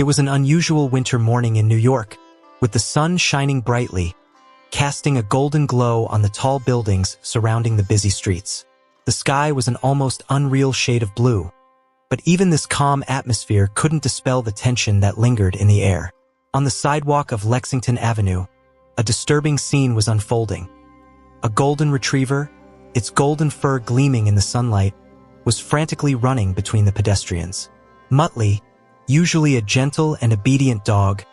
It was an unusual winter morning in New York, with the sun shining brightly, casting a golden glow on the tall buildings surrounding the busy streets. The sky was an almost unreal shade of blue, but even this calm atmosphere couldn't dispel the tension that lingered in the air. On the sidewalk of Lexington Avenue, a disturbing scene was unfolding. A golden retriever, its golden fur gleaming in the sunlight, was frantically running between the pedestrians. Mutley, usually a gentle and obedient dog,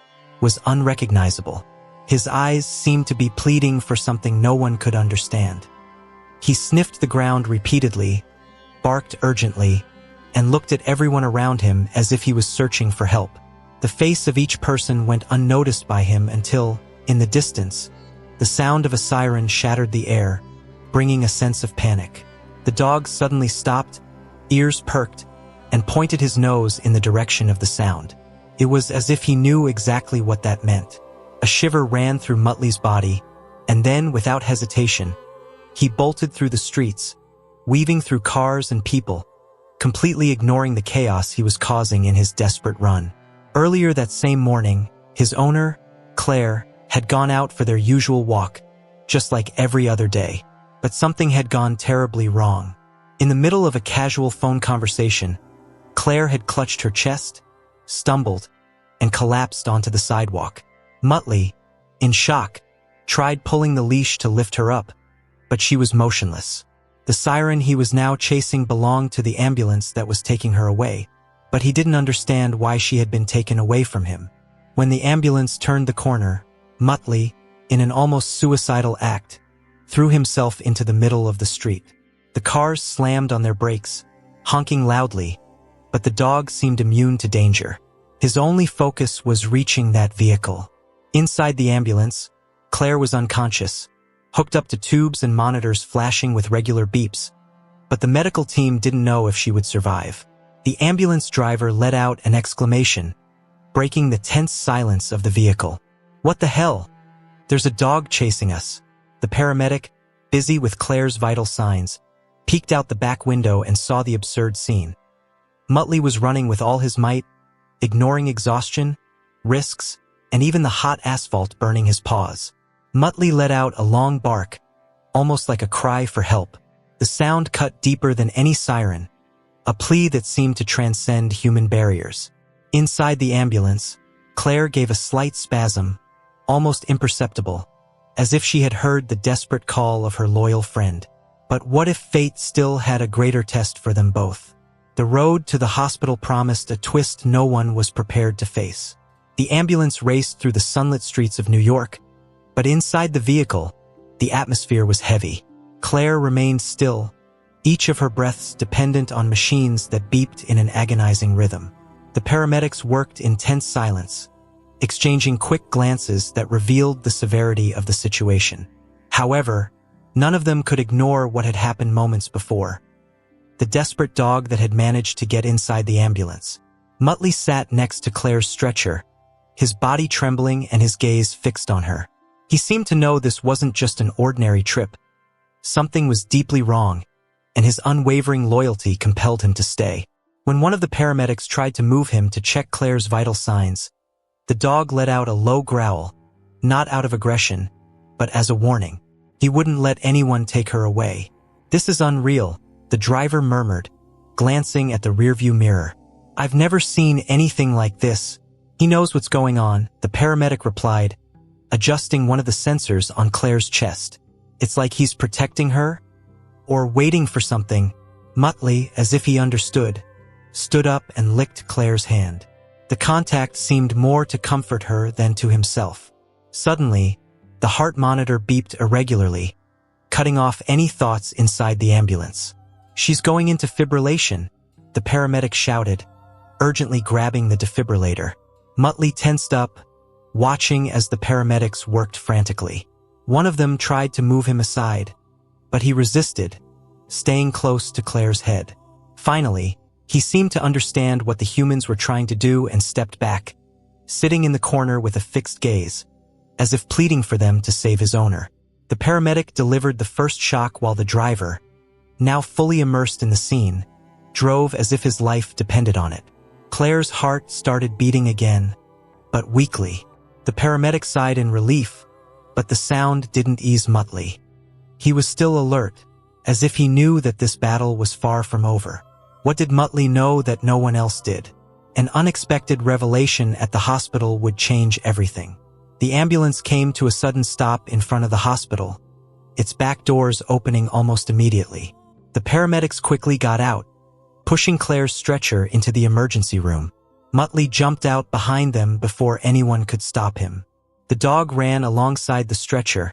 was unrecognizable. His eyes seemed to be pleading for something no one could understand. He sniffed the ground repeatedly, barked urgently, and looked at everyone around him as if he was searching for help. The face of each person went unnoticed by him until, in the distance, the sound of a siren shattered the air, bringing a sense of panic. The dog suddenly stopped, ears perked, and pointed his nose in the direction of the sound. It was as if he knew exactly what that meant. A shiver ran through Mutley's body, and then, without hesitation, he bolted through the streets, weaving through cars and people, completely ignoring the chaos he was causing in his desperate run. Earlier that same morning, his owner, Claire, had gone out for their usual walk, just like every other day. But something had gone terribly wrong. In the middle of a casual phone conversation, Claire had clutched her chest, stumbled, and collapsed onto the sidewalk. Mutley, in shock, tried pulling the leash to lift her up, but she was motionless. The siren he was now chasing belonged to the ambulance that was taking her away, but he didn't understand why she had been taken away from him. When the ambulance turned the corner, Mutley, in an almost suicidal act, threw himself into the middle of the street. The cars slammed on their brakes, honking loudly, but the dog seemed immune to danger. His only focus was reaching that vehicle. Inside the ambulance, Claire was unconscious, hooked up to tubes and monitors flashing with regular beeps, but the medical team didn't know if she would survive. The ambulance driver let out an exclamation, breaking the tense silence of the vehicle. "What the hell? There's a dog chasing us." The paramedic, busy with Claire's vital signs, peeked out the back window and saw the absurd scene. Mutley was running with all his might, ignoring exhaustion, risks, and even the hot asphalt burning his paws. Mutley let out a long bark, almost like a cry for help. The sound cut deeper than any siren, a plea that seemed to transcend human barriers. Inside the ambulance, Claire gave a slight spasm, almost imperceptible, as if she had heard the desperate call of her loyal friend. But what if fate still had a greater test for them both? The road to the hospital promised a twist no one was prepared to face. The ambulance raced through the sunlit streets of New York, but inside the vehicle, the atmosphere was heavy. Claire remained still, each of her breaths dependent on machines that beeped in an agonizing rhythm. The paramedics worked in tense silence, exchanging quick glances that revealed the severity of the situation. However, none of them could ignore what had happened moments before. The desperate dog that had managed to get inside the ambulance. Mutley sat next to Claire's stretcher, his body trembling and his gaze fixed on her. He seemed to know this wasn't just an ordinary trip. Something was deeply wrong, and his unwavering loyalty compelled him to stay. When one of the paramedics tried to move him to check Claire's vital signs, the dog let out a low growl, not out of aggression, but as a warning. He wouldn't let anyone take her away. "This is unreal," the driver murmured, glancing at the rearview mirror. "I've never seen anything like this." "He knows what's going on," the paramedic replied, adjusting one of the sensors on Claire's chest. "It's like he's protecting her, or waiting for something." Mutley, as if he understood, stood up and licked Claire's hand. The contact seemed more to comfort her than to himself. Suddenly, the heart monitor beeped irregularly, cutting off any thoughts inside the ambulance. "She's going into fibrillation," the paramedic shouted, urgently grabbing the defibrillator. Mutley tensed up, watching as the paramedics worked frantically. One of them tried to move him aside, but he resisted, staying close to Claire's head. Finally, he seemed to understand what the humans were trying to do and stepped back, sitting in the corner with a fixed gaze, as if pleading for them to save his owner. The paramedic delivered the first shock while the driver, now fully immersed in the scene, drove as if his life depended on it. Claire's heart started beating again, but weakly. The paramedic sighed in relief, but the sound didn't ease Mutley. He was still alert, as if he knew that this battle was far from over. What did Mutley know that no one else did? An unexpected revelation at the hospital would change everything. The ambulance came to a sudden stop in front of the hospital, its back doors opening almost immediately. The paramedics quickly got out, pushing Claire's stretcher into the emergency room. Mutley jumped out behind them before anyone could stop him. The dog ran alongside the stretcher,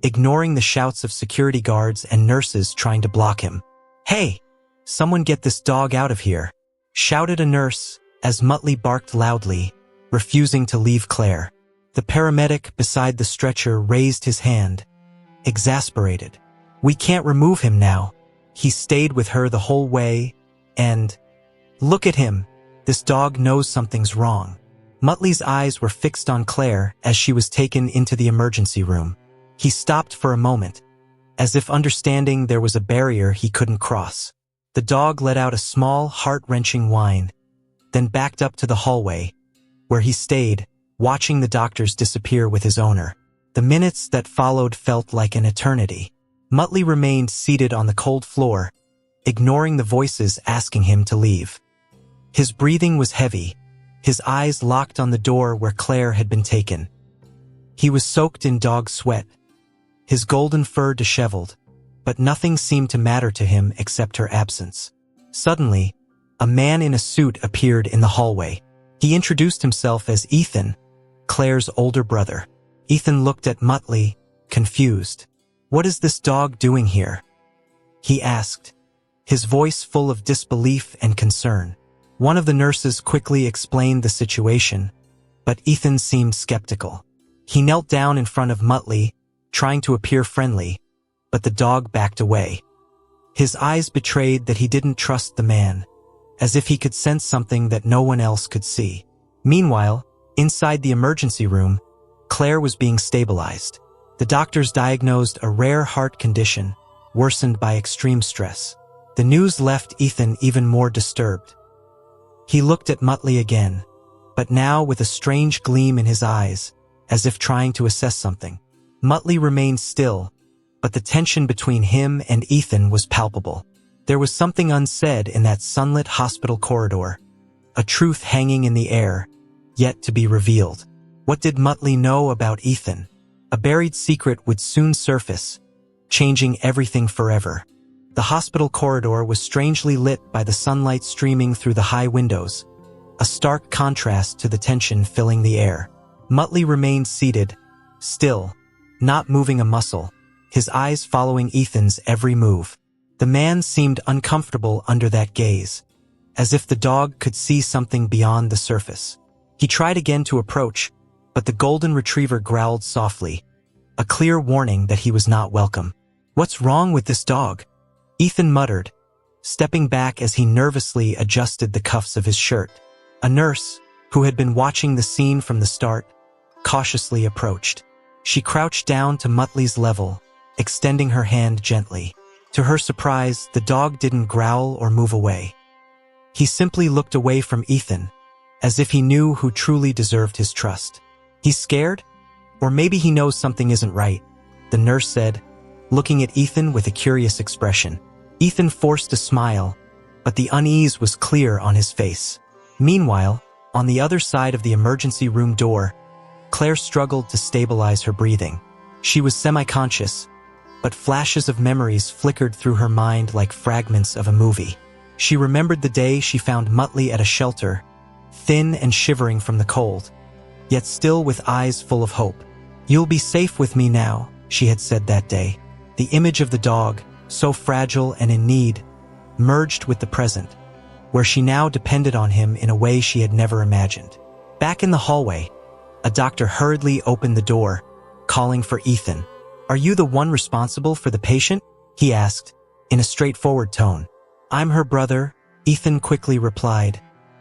ignoring the shouts of security guards and nurses trying to block him. "Hey, someone get this dog out of here," shouted a nurse as Mutley barked loudly, refusing to leave Claire. The paramedic beside the stretcher raised his hand, exasperated. "We can't remove him now. He stayed with her the whole way, and look at him. This dog knows something's wrong." Mutley's eyes were fixed on Claire as she was taken into the emergency room. He stopped for a moment, as if understanding there was a barrier he couldn't cross. The dog let out a small, heart-wrenching whine, then backed up to the hallway, where he stayed, watching the doctors disappear with his owner. The minutes that followed felt like an eternity. Mutley remained seated on the cold floor, ignoring the voices asking him to leave. His breathing was heavy, his eyes locked on the door where Claire had been taken. He was soaked in dog sweat, his golden fur disheveled, but nothing seemed to matter to him except her absence. Suddenly, a man in a suit appeared in the hallway. He introduced himself as Ethan, Claire's older brother. Ethan looked at Mutley, confused. "What is this dog doing here?" he asked, his voice full of disbelief and concern. One of the nurses quickly explained the situation, but Ethan seemed skeptical. He knelt down in front of Mutley, trying to appear friendly, but the dog backed away. His eyes betrayed that he didn't trust the man, as if he could sense something that no one else could see. Meanwhile, inside the emergency room, Claire was being stabilized. The doctors diagnosed a rare heart condition, worsened by extreme stress. The news left Ethan even more disturbed. He looked at Mutley again, but now with a strange gleam in his eyes, as if trying to assess something. Mutley remained still, but the tension between him and Ethan was palpable. There was something unsaid in that sunlit hospital corridor, a truth hanging in the air, yet to be revealed. What did Mutley know about Ethan? A buried secret would soon surface, changing everything forever. The hospital corridor was strangely lit by the sunlight streaming through the high windows, a stark contrast to the tension filling the air. Mutley remained seated, still, not moving a muscle, his eyes following Ethan's every move. The man seemed uncomfortable under that gaze, as if the dog could see something beyond the surface. He tried again to approach, but the golden retriever growled softly, a clear warning that he was not welcome. "What's wrong with this dog?" Ethan muttered, stepping back as he nervously adjusted the cuffs of his shirt. A nurse, who had been watching the scene from the start, cautiously approached. She crouched down to Mutley's level, extending her hand gently. To her surprise, the dog didn't growl or move away. He simply looked away from Ethan, as if he knew who truly deserved his trust. "He's scared? Or maybe he knows something isn't right," the nurse said, looking at Ethan with a curious expression. Ethan forced a smile, but the unease was clear on his face. Meanwhile, on the other side of the emergency room door, Claire struggled to stabilize her breathing. She was semi-conscious, but flashes of memories flickered through her mind like fragments of a movie. She remembered the day she found Mutley at a shelter, thin and shivering from the cold, yet still with eyes full of hope. "You'll be safe with me now," she had said that day. The image of the dog, so fragile and in need, merged with the present, where she now depended on him in a way she had never imagined. Back in the hallway, a doctor hurriedly opened the door, calling for Ethan. "Are you the one responsible for the patient?" he asked, in a straightforward tone. "I'm her brother," Ethan quickly replied,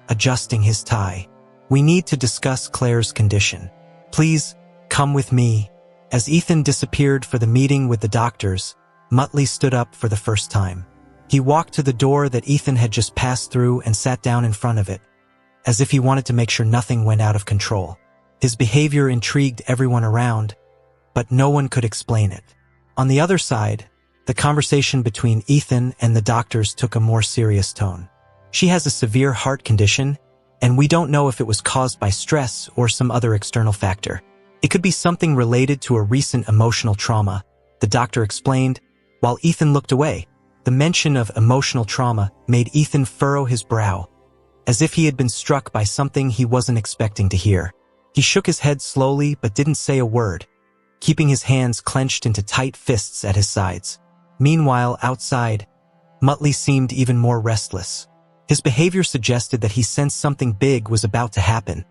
adjusting his tie. "We need to discuss Claire's condition. Please, come with me." As Ethan disappeared for the meeting with the doctors, Mutley stood up for the first time. He walked to the door that Ethan had just passed through and sat down in front of it, as if he wanted to make sure nothing went out of control. His behavior intrigued everyone around, but no one could explain it. On the other side, the conversation between Ethan and the doctors took a more serious tone. She has a severe heart condition, and we don't know if it was caused by stress or some other external factor. It could be something related to a recent emotional trauma, the doctor explained, while Ethan looked away. The mention of emotional trauma made Ethan furrow his brow, as if he had been struck by something he wasn't expecting to hear. He shook his head slowly but didn't say a word, keeping his hands clenched into tight fists at his sides. Meanwhile, outside, Mutley seemed even more restless. His behavior suggested that he sensed something big was about to happen,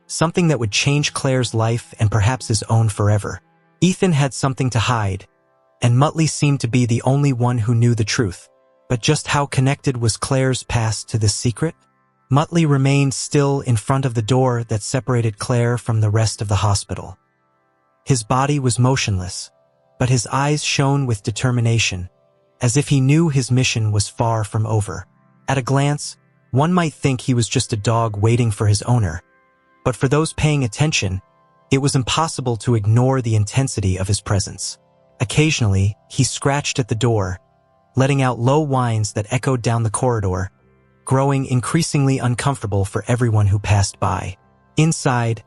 something that would change Claire's life and perhaps his own forever. Ethan had something to hide, and Mutley seemed to be the only one who knew the truth. But just how connected was Claire's past to this secret? Mutley remained still in front of the door that separated Claire from the rest of the hospital. His body was motionless, but his eyes shone with determination, as if he knew his mission was far from over. At a glance, one might think he was just a dog waiting for his owner, but for those paying attention, it was impossible to ignore the intensity of his presence. Occasionally, he scratched at the door, letting out low whines that echoed down the corridor, growing increasingly uncomfortable for everyone who passed by. Inside,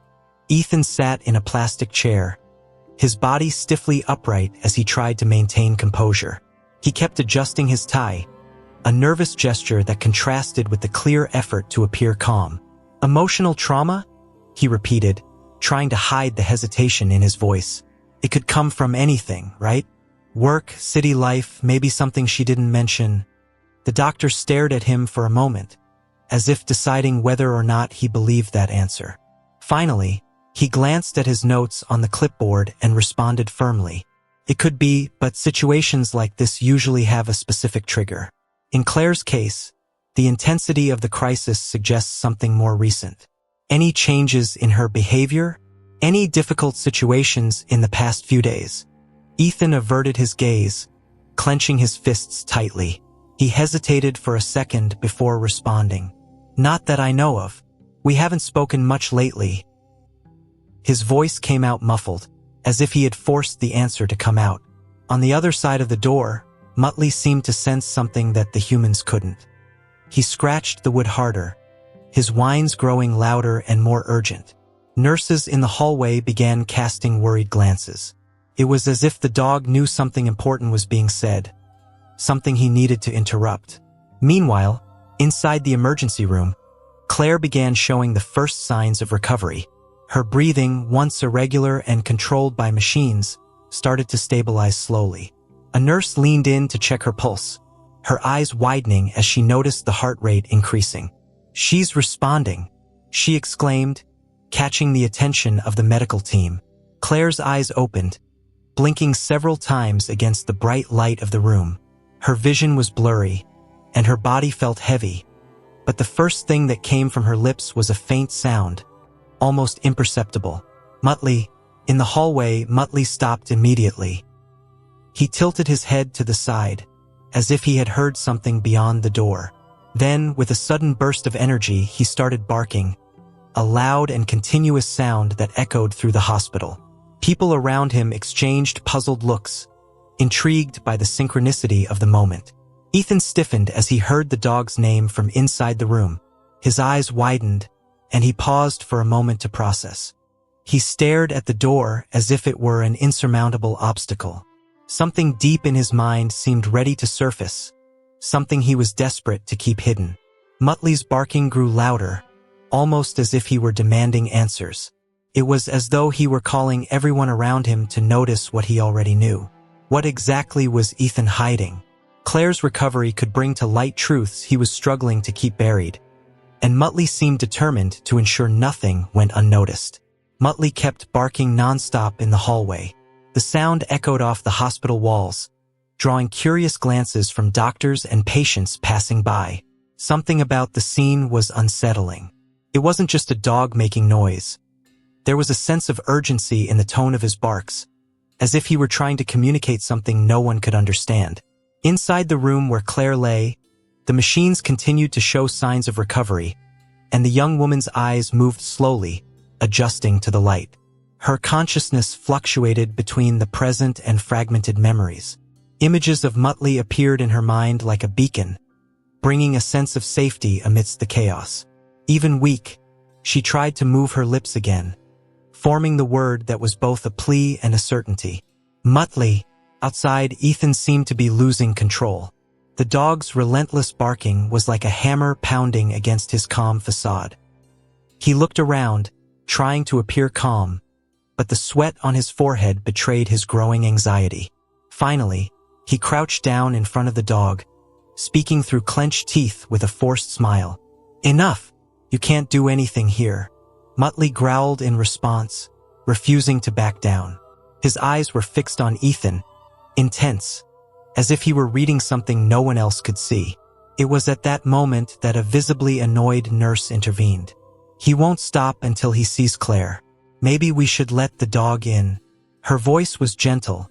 Ethan sat in a plastic chair, his body stiffly upright as he tried to maintain composure. He kept adjusting his tie, a nervous gesture that contrasted with the clear effort to appear calm. Emotional trauma? He repeated, trying to hide the hesitation in his voice. It could come from anything, right? Work, city life, maybe something she didn't mention. The doctor stared at him for a moment, as if deciding whether or not he believed that answer. Finally, he glanced at his notes on the clipboard and responded firmly. It could be, but situations like this usually have a specific trigger. In Claire's case, the intensity of the crisis suggests something more recent. Any changes in her behavior? Any difficult situations in the past few days? Ethan averted his gaze, clenching his fists tightly. He hesitated for a second before responding. Not that I know of. We haven't spoken much lately. His voice came out muffled, as if he had forced the answer to come out. On the other side of the door, Mutley seemed to sense something that the humans couldn't. He scratched the wood harder, his whines growing louder and more urgent. Nurses in the hallway began casting worried glances. It was as if the dog knew something important was being said, something he needed to interrupt. Meanwhile, inside the emergency room, Claire began showing the first signs of recovery. Her breathing, once irregular and controlled by machines, started to stabilize slowly. A nurse leaned in to check her pulse, her eyes widening as she noticed the heart rate increasing. "She's responding," she exclaimed, catching the attention of the medical team. Claire's eyes opened, blinking several times against the bright light of the room. Her vision was blurry, and her body felt heavy, but the first thing that came from her lips was a faint sound, almost imperceptible. "Mutley." In the hallway, Mutley stopped immediately. He tilted his head to the side, as if he had heard something beyond the door. Then, with a sudden burst of energy, he started barking, a loud and continuous sound that echoed through the hospital. People around him exchanged puzzled looks, intrigued by the synchronicity of the moment. Ethan stiffened as he heard the dog's name from inside the room. His eyes widened, and he paused for a moment to process. He stared at the door as if it were an insurmountable obstacle. Something deep in his mind seemed ready to surface, something he was desperate to keep hidden. Mutley's barking grew louder, almost as if he were demanding answers. It was as though he were calling everyone around him to notice what he already knew. What exactly was Ethan hiding? Claire's recovery could bring to light truths he was struggling to keep buried, and Mutley seemed determined to ensure nothing went unnoticed. Mutley kept barking nonstop in the hallway. The sound echoed off the hospital walls, drawing curious glances from doctors and patients passing by. Something about the scene was unsettling. It wasn't just a dog making noise. There was a sense of urgency in the tone of his barks, as if he were trying to communicate something no one could understand. Inside the room where Claire lay, the machines continued to show signs of recovery, and the young woman's eyes moved slowly, adjusting to the light. Her consciousness fluctuated between the present and fragmented memories. Images of Mutley appeared in her mind like a beacon, bringing a sense of safety amidst the chaos. Even weak, she tried to move her lips again, forming the word that was both a plea and a certainty. Mutley. Outside, Ethan seemed to be losing control. The dog's relentless barking was like a hammer pounding against his calm facade. He looked around, trying to appear calm, but the sweat on his forehead betrayed his growing anxiety. Finally, he crouched down in front of the dog, speaking through clenched teeth with a forced smile. "Enough! You can't do anything here." Mutley growled in response, refusing to back down. His eyes were fixed on Ethan, intense, as if he were reading something no one else could see. It was at that moment that a visibly annoyed nurse intervened. "He won't stop until he sees Claire. Maybe we should let the dog in." Her voice was gentle,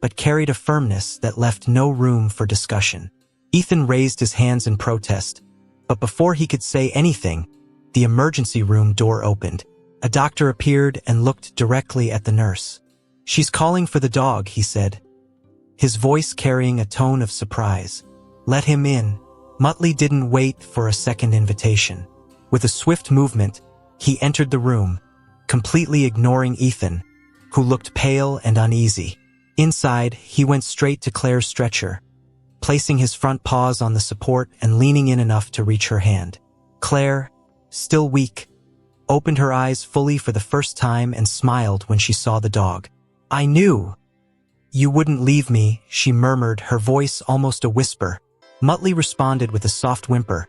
but carried a firmness that left no room for discussion. Ethan raised his hands in protest, but before he could say anything, the emergency room door opened. A doctor appeared and looked directly at the nurse. "She's calling for the dog," he said, his voice carrying a tone of surprise. "Let him in." Mutley didn't wait for a second invitation. With a swift movement, he entered the room, completely ignoring Ethan, who looked pale and uneasy. Inside, he went straight to Claire's stretcher, placing his front paws on the support and leaning in enough to reach her hand. Claire, still weak, opened her eyes fully for the first time and smiled when she saw the dog. "I knew you wouldn't leave me," she murmured, her voice almost a whisper. Mutley responded with a soft whimper,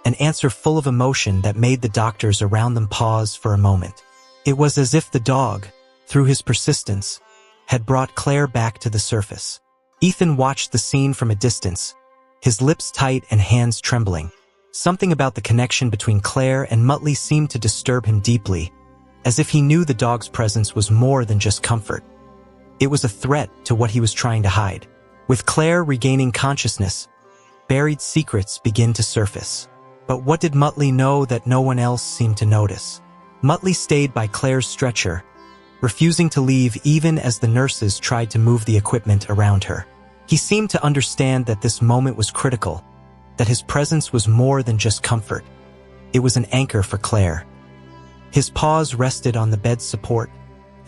an answer full of emotion that made the doctors around them pause for a moment. It was as if the dog, through his persistence, had brought Claire back to the surface. Ethan watched the scene from a distance, his lips tight and hands trembling. Something about the connection between Claire and Mutley seemed to disturb him deeply, as if he knew the dog's presence was more than just comfort. It was a threat to what he was trying to hide. With Claire regaining consciousness, buried secrets began to surface. But what did Mutley know that no one else seemed to notice? Mutley stayed by Claire's stretcher, refusing to leave even as the nurses tried to move the equipment around her. He seemed to understand that this moment was critical, that his presence was more than just comfort. It was an anchor for Claire. His paws rested on the bed's support,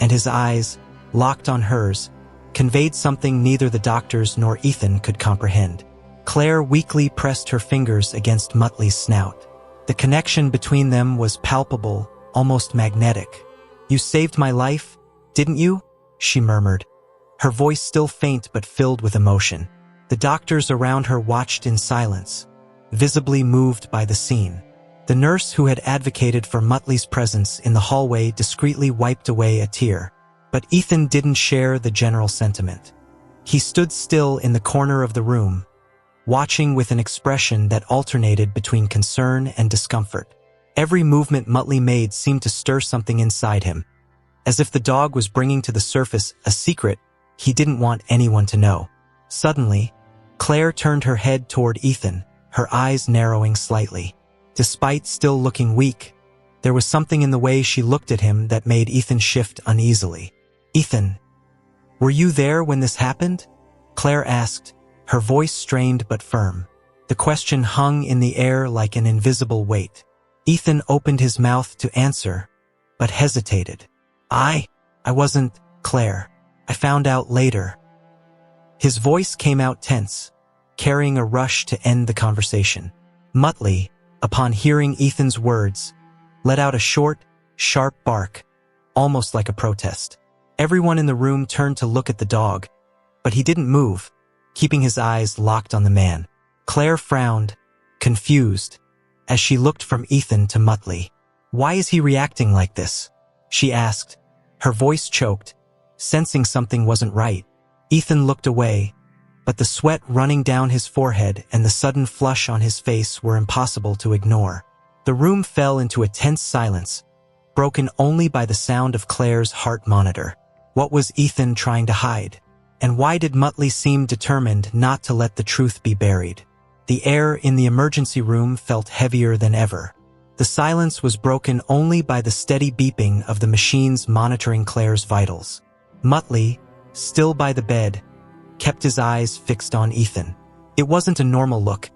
and his eyes, locked on hers, conveyed something neither the doctors nor Ethan could comprehend. Claire weakly pressed her fingers against Mutley's snout. The connection between them was palpable, almost magnetic. "You saved my life, didn't you?" she murmured, her voice still faint but filled with emotion. The doctors around her watched in silence, visibly moved by the scene. The nurse who had advocated for Mutley's presence in the hallway discreetly wiped away a tear. But Ethan didn't share the general sentiment. He stood still in the corner of the room, watching with an expression that alternated between concern and discomfort. Every movement Mutley made seemed to stir something inside him, as if the dog was bringing to the surface a secret he didn't want anyone to know. Suddenly, Claire turned her head toward Ethan, her eyes narrowing slightly. Despite still looking weak, there was something in the way she looked at him that made Ethan shift uneasily. "Ethan, were you there when this happened?" Claire asked, her voice strained but firm. The question hung in the air like an invisible weight. Ethan opened his mouth to answer, but hesitated. I wasn't, Claire. I found out later." His voice came out tense, carrying a rush to end the conversation. Mutley, upon hearing Ethan's words, let out a short, sharp bark, almost like a protest. Everyone in the room turned to look at the dog, but he didn't move, keeping his eyes locked on the man. Claire frowned, confused, as she looked from Ethan to Mutley. "Why is he reacting like this?" she asked, her voice choked, sensing something wasn't right. Ethan looked away, but the sweat running down his forehead and the sudden flush on his face were impossible to ignore. The room fell into a tense silence, broken only by the sound of Claire's heart monitor. What was Ethan trying to hide? And why did Mutley seem determined not to let the truth be buried? The air in the emergency room felt heavier than ever. The The silence was broken only by the steady beeping of the machines monitoring Claire's vitals. Mutley, still by the bed, kept his eyes fixed on Ethan. It wasn't a normal look.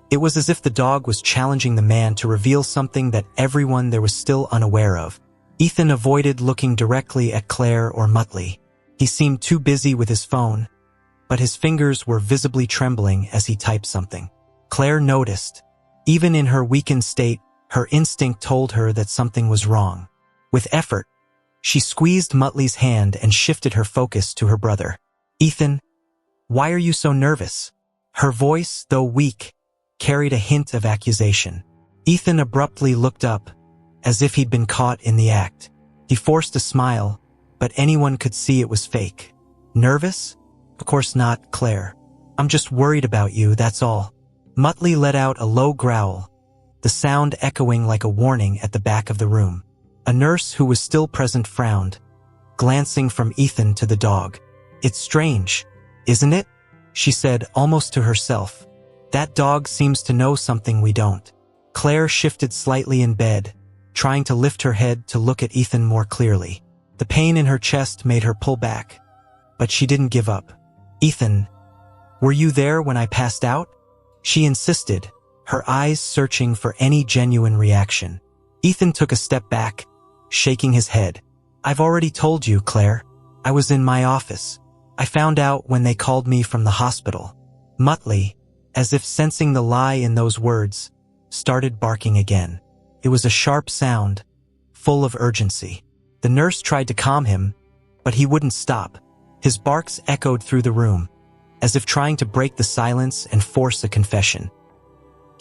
It was as if the dog was challenging the man to reveal something that everyone there was still unaware of. Ethan avoided looking directly at Claire or Mutley. He seemed too busy with his phone, but his fingers were visibly trembling as he typed something. Claire noticed. Even in her weakened state, her instinct told her that something was wrong. With effort, she squeezed Mutley's hand and shifted her focus to her brother. "Ethan, why are you so nervous?" Her voice, though weak, carried a hint of accusation. Ethan abruptly looked up, as if he'd been caught in the act. He forced a smile, but anyone could see it was fake. "Nervous? Of course not, Claire. I'm just worried about you, that's all." Mutley let out a low growl, the sound echoing like a warning at the back of the room. A nurse who was still present frowned, glancing from Ethan to the dog. "It's strange, isn't it?" she said almost to herself. "That dog seems to know something we don't." Claire shifted slightly in bed, trying to lift her head to look at Ethan more clearly. The pain in her chest made her pull back, but she didn't give up. "Ethan, were you there when I passed out?" she insisted, her eyes searching for any genuine reaction. Ethan took a step back, shaking his head. "I've already told you, Claire. I was in my office. I found out when they called me from the hospital." Mutley, as if sensing the lie in those words, started barking again. It was a sharp sound, full of urgency. The nurse tried to calm him, but he wouldn't stop. His barks echoed through the room, as if trying to break the silence and force a confession.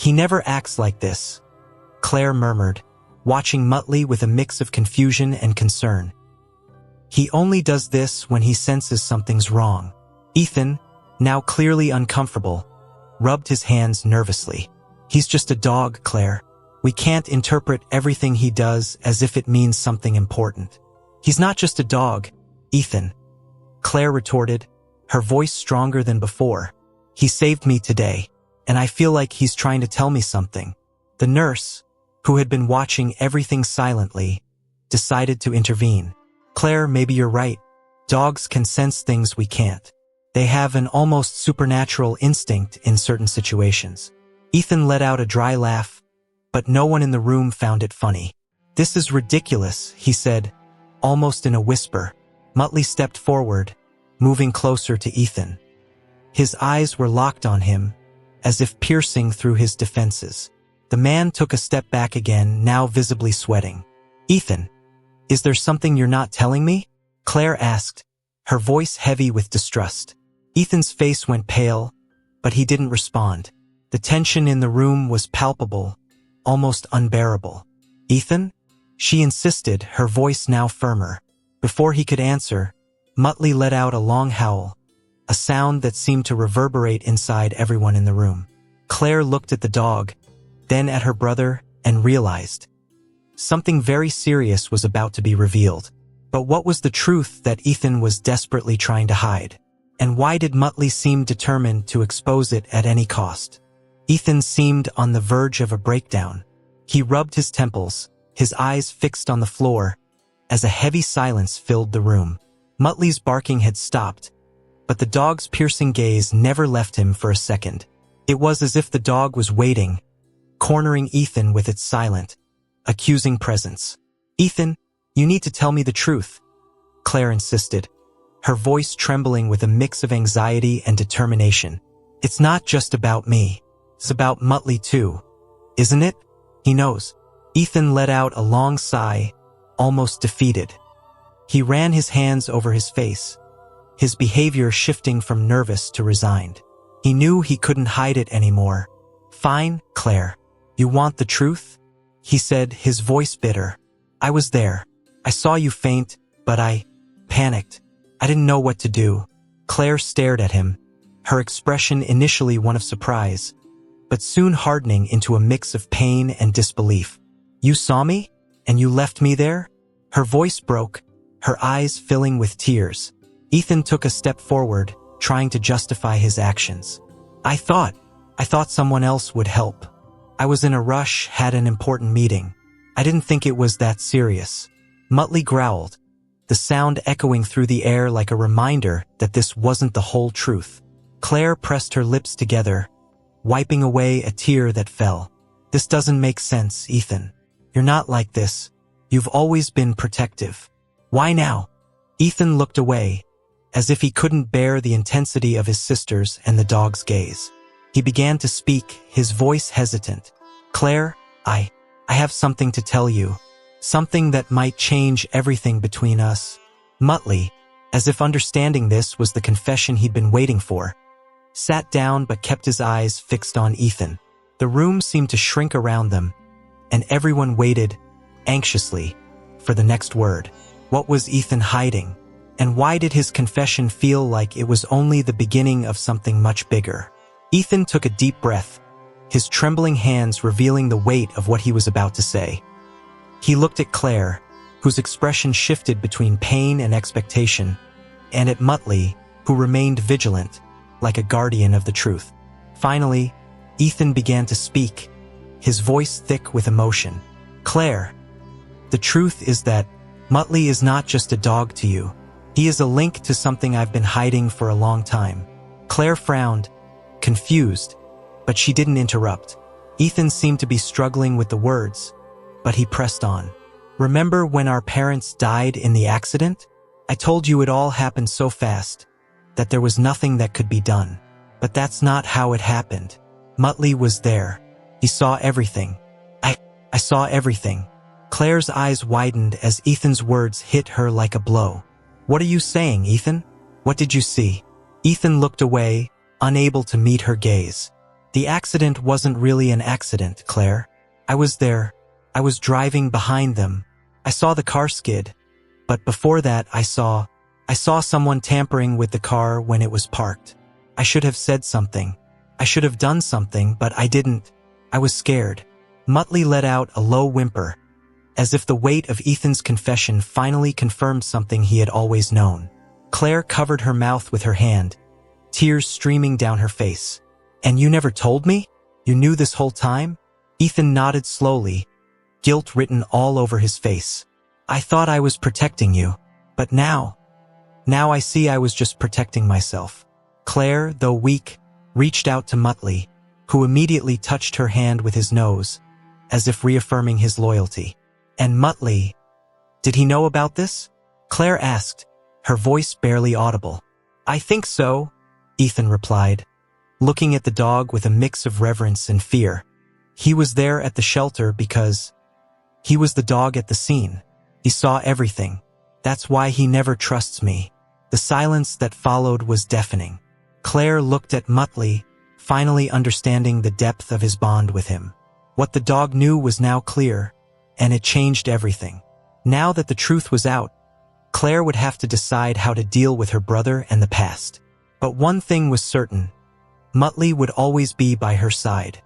"He never acts like this," Claire murmured, watching Mutley with a mix of confusion and concern. "He only does this when he senses something's wrong." Ethan, now clearly uncomfortable, rubbed his hands nervously. "He's just a dog, Claire. We can't interpret everything he does as if it means something important." "He's not just a dog, Ethan," Claire retorted, her voice stronger than before. "He saved me today, and I feel like he's trying to tell me something." The nurse, who had been watching everything silently, decided to intervene. "Claire, maybe you're right. Dogs can sense things we can't. They have an almost supernatural instinct in certain situations." Ethan let out a dry laugh, but no one in the room found it funny. "This is ridiculous," he said, almost in a whisper. Mutley stepped forward, moving closer to Ethan. His eyes were locked on him, as if piercing through his defenses. The man took a step back again, now visibly sweating. "Ethan, is there something you're not telling me?" Claire asked, her voice heavy with distrust. Ethan's face went pale, but he didn't respond. The tension in the room was palpable, almost unbearable. "Ethan?" she insisted, her voice now firmer. Before he could answer, Mutley let out a long howl, a sound that seemed to reverberate inside everyone in the room. Claire looked at the dog, then at her brother, and realized something very serious was about to be revealed. But what was the truth that Ethan was desperately trying to hide? And why did Mutley seem determined to expose it at any cost? Ethan seemed on the verge of a breakdown. He rubbed his temples, his eyes fixed on the floor, as a heavy silence filled the room. Mutley's barking had stopped, but the dog's piercing gaze never left him for a second. It was as if the dog was waiting, cornering Ethan with its silent, accusing presence. "Ethan, you need to tell me the truth," Claire insisted, her voice trembling with a mix of anxiety and determination. "It's not just about me. It's about Mutley too, isn't it? He knows." Ethan let out a long sigh, almost defeated. He ran his hands over his face, his behavior shifting from nervous to resigned. He knew he couldn't hide it anymore. "Fine, Claire. You want the truth?" he said, his voice bitter. "I was there. I saw you faint, but I panicked. I didn't know what to do." Claire stared at him, her expression initially one of surprise, but soon hardening into a mix of pain and disbelief. "You saw me? And you left me there?" Her voice broke, her eyes filling with tears. Ethan took a step forward, trying to justify his actions. I thought someone else would help." I was in a rush, had an important meeting. I didn't think it was that serious. Mutley growled, the sound echoing through the air like a reminder that this wasn't the whole truth. Claire pressed her lips together, wiping away a tear that fell. This doesn't make sense, Ethan. You're not like this. You've always been protective. Why now? Ethan looked away, as if he couldn't bear the intensity of his sister's and the dog's gaze. He began to speak, his voice hesitant. Claire, I have something to tell you. Something that might change everything between us. Mutley, as if understanding this was the confession he'd been waiting for, sat down but kept his eyes fixed on Ethan. The room seemed to shrink around them, and everyone waited, anxiously, for the next word. What was Ethan hiding? And why did his confession feel like it was only the beginning of something much bigger? Ethan took a deep breath, his trembling hands revealing the weight of what he was about to say. He looked at Claire, whose expression shifted between pain and expectation, and at Mutley, who remained vigilant, like a guardian of the truth. Finally, Ethan began to speak, his voice thick with emotion. Claire, the truth is that Mutley is not just a dog to you. He is a link to something I've been hiding for a long time. Claire frowned, confused, but she didn't interrupt. Ethan seemed to be struggling with the words, but he pressed on. Remember when our parents died in the accident? I told you it all happened so fast that there was nothing that could be done. But that's not how it happened. Mutley was there. He saw everything. I saw everything. Claire's eyes widened as Ethan's words hit her like a blow. What are you saying, Ethan? What did you see? Ethan looked away, unable to meet her gaze. The accident wasn't really an accident, Claire. I was there. I was driving behind them. I saw the car skid. But before that, I saw someone tampering with the car when it was parked. I should have said something. I should have done something, but I didn't. I was scared. Mutley let out a low whimper, as if the weight of Ethan's confession finally confirmed something he had always known. Claire covered her mouth with her hand, tears streaming down her face. And you never told me? You knew this whole time? Ethan nodded slowly, guilt written all over his face. I thought I was protecting you, but now I see I was just protecting myself. Claire, though weak, reached out to Mutley, who immediately touched her hand with his nose, as if reaffirming his loyalty. And Mutley, did he know about this? Claire asked, her voice barely audible. I think so, Ethan replied, looking at the dog with a mix of reverence and fear. He was there at the shelter because he was the dog at the scene. He saw everything. That's why he never trusts me. The silence that followed was deafening. Claire looked at Mutley, finally understanding the depth of his bond with him. What the dog knew was now clear, and it changed everything. Now that the truth was out, Claire would have to decide how to deal with her brother and the past. But one thing was certain. Mutley would always be by her side.